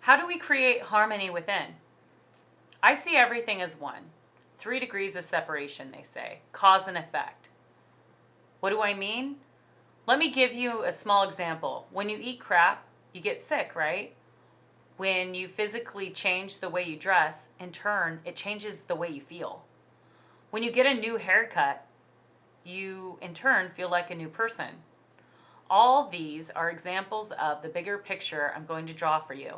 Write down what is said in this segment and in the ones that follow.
How do we create harmony within? I see everything as one. 3 degrees of separation, they say. Cause and effect. What do I mean? Let me give you a small example. When you eat crap, you get sick, right? When you physically change the way you dress, in turn, it changes the way you feel. When you get a new haircut, you in turn feel like a new person. All these are examples of the bigger picture I'm going to draw for you.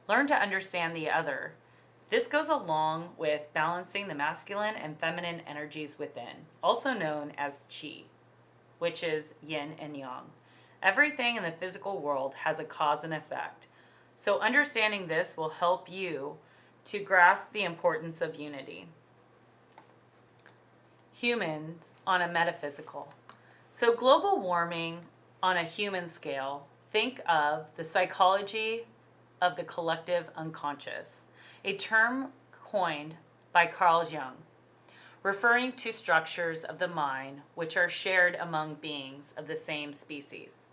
Learn to understand the other. This goes along with balancing the masculine and feminine energies within, also known as qi, which is yin and yang. Everything in the physical world has a cause and effect. So understanding this will help you to grasp the importance of unity. Humans on a metaphysical. So global warming on a human scale, think of the psychology of the collective unconscious, a term coined by Carl Jung, referring to structures of the mind which are shared among beings of the same species.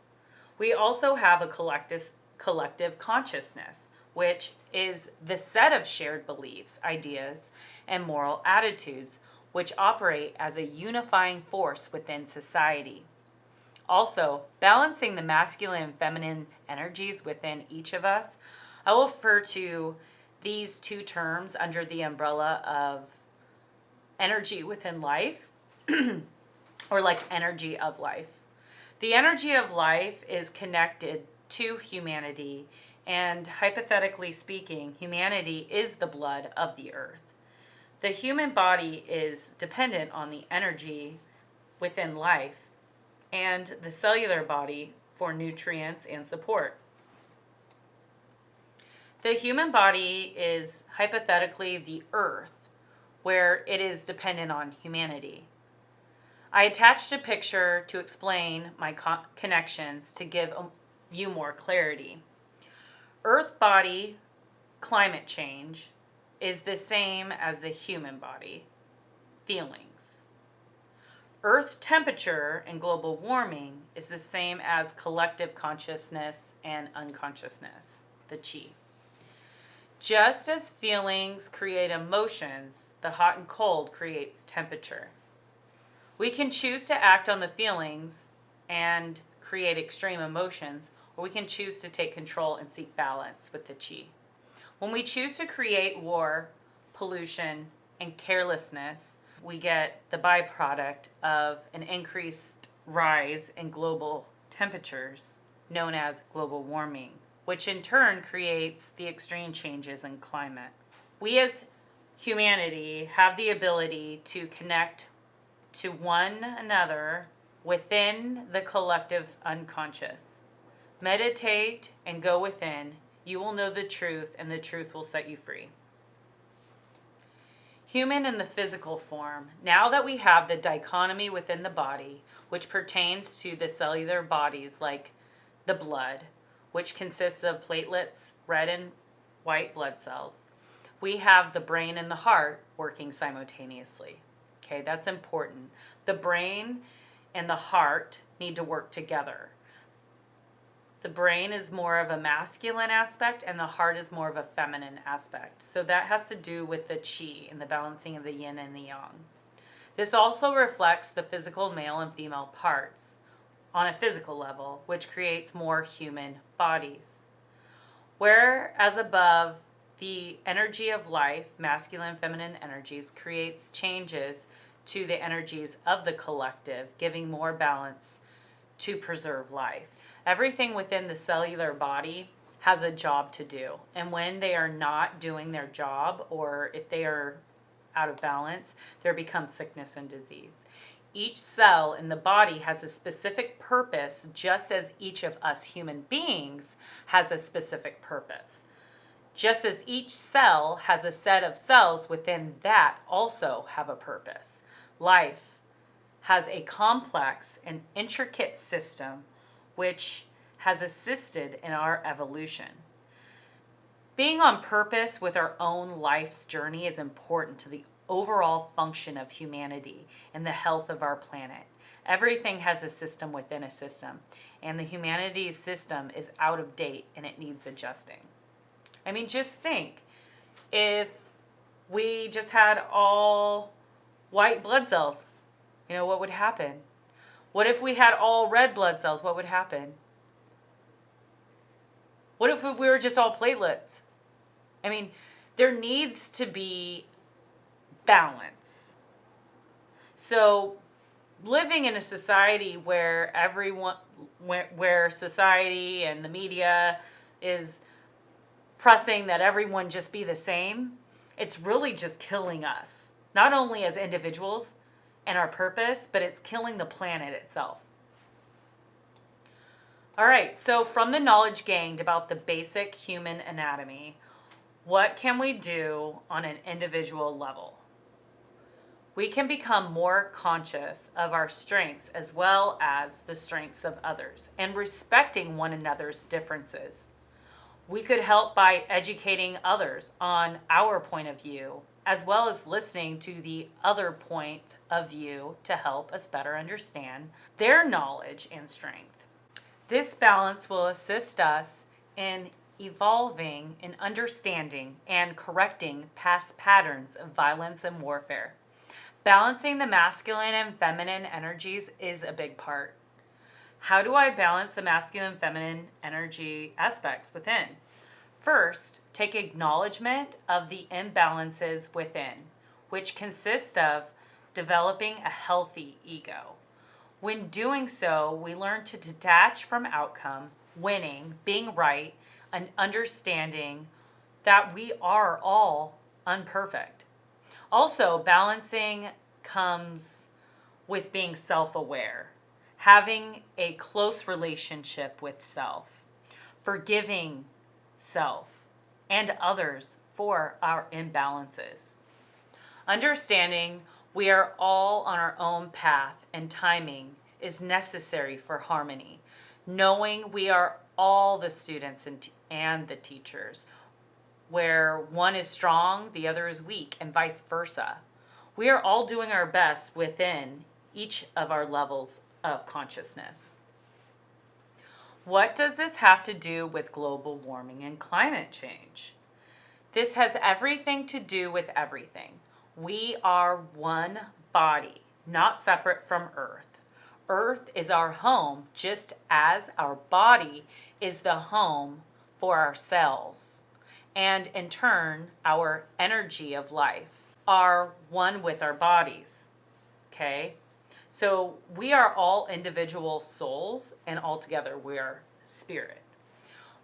We also have a collective consciousness, which is the set of shared beliefs, ideas, and moral attitudes which operate as a unifying force within society. Also, balancing the masculine and feminine energies within each of us, I will refer to these two terms under the umbrella of energy within life, or like energy of life. The energy of life is connected to humanity, and hypothetically speaking, humanity is the blood of the earth. The human body is dependent on the energy within life and the cellular body for nutrients and support. The human body is hypothetically the earth, where it is dependent on humanity. I attached a picture to explain my connections to give you more clarity. Earth body climate change is the same as the human body feelings. Earth temperature and global warming is the same as collective consciousness and unconsciousness, the qi. Just as feelings create emotions, the hot and cold creates temperature. We can choose to act on the feelings and create extreme emotions, or we can choose to take control and seek balance with the qi. When we choose to create war, pollution, and carelessness, we get the byproduct of an increased rise in global temperatures, known as global warming, which in turn creates the extreme changes in climate. We as humanity have the ability to connect to one another within the collective unconscious. Meditate and go within. You will know the truth, and the truth will set you free. Human in the physical form. Now that we have the dichotomy within the body, which pertains to the cellular bodies like the blood, which consists of platelets, red and white blood cells, we have the brain and the heart working simultaneously. Okay, that's important. The brain and the heart need to work together. The brain is more of a masculine aspect and the heart is more of a feminine aspect. So that has to do with the qi and the balancing of the yin and the yang. This also reflects the physical male and female parts on a physical level, which creates more human bodies. Whereas above, the energy of life, masculine and feminine energies, creates changes to the energies of the collective, giving more balance to preserve life. Everything within the cellular body has a job to do. And when they are not doing their job, or if they are out of balance, there becomes sickness and disease. Each cell in the body has a specific purpose, just as each of us human beings has a specific purpose. Just as each cell has a set of cells within that also have a purpose. Life has a complex and intricate system which has assisted in our evolution. Being on purpose with our own life's journey is important to the overall function of humanity and the health of our planet. Everything has a system within a system, and the humanity's system is out of date and it needs adjusting. I mean, just think, if we just had all white blood cells, what would happen? What if we had all red blood cells? What would happen? What if we were just all platelets? I mean, there needs to be balance. So living in a society where where society and the media is pressing that everyone just be the same, it's really just killing us, not only as individuals and our purpose, but it's killing the planet itself. All right, so from the knowledge gained about the basic human anatomy, what can we do on an individual level? We can become more conscious of our strengths as well as the strengths of others and respecting one another's differences. We could help by educating others on our point of view, as well as listening to the other point of view to help us better understand their knowledge and strength. This balance will assist us in evolving in understanding and correcting past patterns of violence and warfare. Balancing the masculine and feminine energies is a big part. How do I balance the masculine and feminine energy aspects within? First, take acknowledgement of the imbalances within, which consists of developing a healthy ego. When doing so, we learn to detach from outcome, winning, being right, and understanding that we are all imperfect. Also, balancing comes with being self-aware, having a close relationship with self, forgiving self and others for our imbalances. Understanding we are all on our own path and timing is necessary for harmony. Knowing we are all the students and the teachers, where one is strong, the other is weak, and vice versa. We are all doing our best within each of our levels of consciousness. What does this have to do with global warming and climate change? This has everything to do with everything. We are one body, not separate from Earth. Earth is our home, just as our body is the home for our cells. And in turn, our energy of life are one with our bodies. Okay? So we are all individual souls, and altogether we are spirit.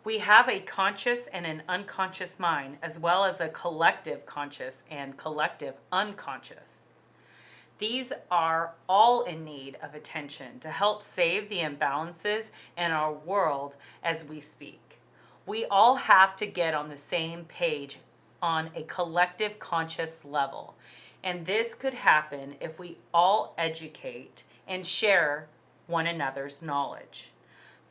We have a conscious and an unconscious mind, as well as a collective conscious and collective unconscious. These are all in need of attention to help save the imbalances in our world as we speak. We all have to get on the same page on a collective conscious level. And this could happen if we all educate and share one another's knowledge.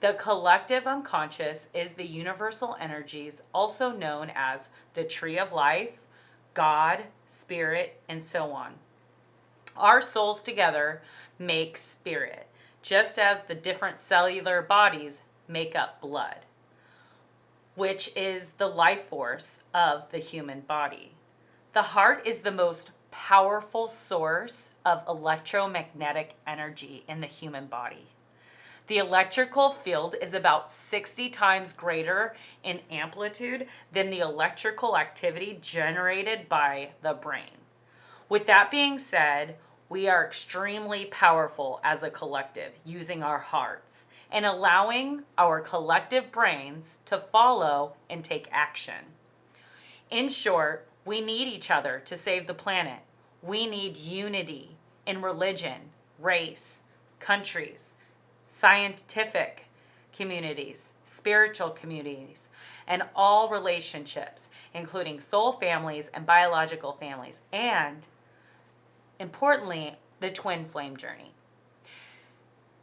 The collective unconscious is the universal energies, also known as the tree of life, God, spirit, and so on. Our souls together make spirit, just as the different cellular bodies make up blood, which is the life force of the human body. The heart is the most powerful source of electromagnetic energy in the human body. The electrical field is about 60 times greater in amplitude than the electrical activity generated by the brain. With that being said, we are extremely powerful as a collective using our hearts and allowing our collective brains to follow and take action. In short, we need each other to save the planet. We need unity in religion, race, countries, scientific communities, spiritual communities, and all relationships, including soul families and biological families, and importantly, the twin flame journey.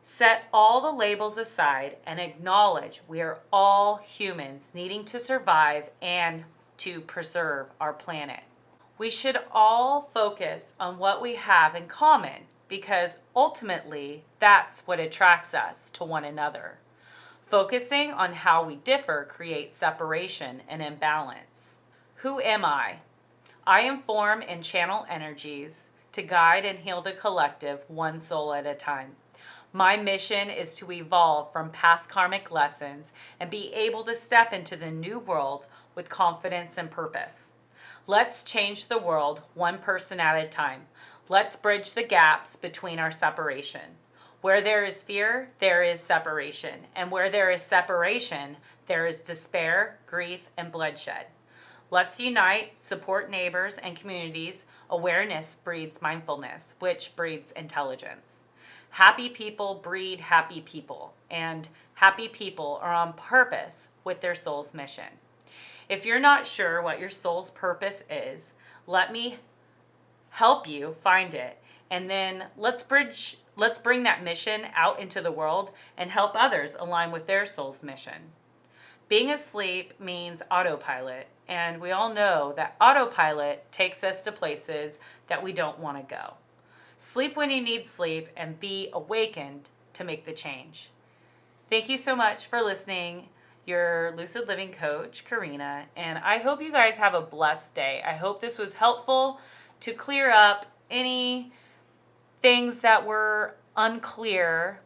Set all the labels aside and acknowledge we are all humans needing to survive and to preserve our planet. We should all focus on what we have in common, because ultimately that's what attracts us to one another. Focusing on how we differ creates separation and imbalance. Who am I? I inform and channel energies to guide and heal the collective one soul at a time. My mission is to evolve from past karmic lessons and be able to step into the new world with confidence and purpose. Let's change the world one person at a time. Let's bridge the gaps between our separation. Where there is fear, there is separation. And where there is separation, there is despair, grief, and bloodshed. Let's unite, support neighbors and communities. Awareness breeds mindfulness, which breeds intelligence. Happy people breed happy people, and happy people are on purpose with their soul's mission. If you're not sure what your soul's purpose is, let me help you find it, and then let's bring that mission out into the world and help others align with their soul's mission. Being asleep means autopilot, and we all know that autopilot takes us to places that we don't want to go. Sleep when you need sleep and be awakened to make the change. Thank you so much for listening. Your Lucid Living Coach, Karina, and I hope you guys have a blessed day. I hope this was helpful to clear up any things that were unclear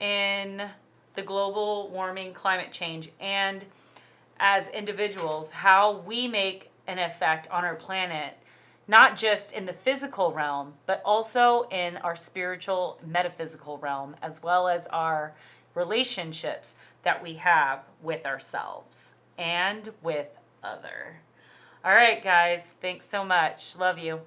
in the global warming, climate change, and as individuals, how we make an effect on our planet, not just in the physical realm, but also in our spiritual, metaphysical realm, as well as our relationships that we have with ourselves and with other. All right, guys, thanks so much. Love you.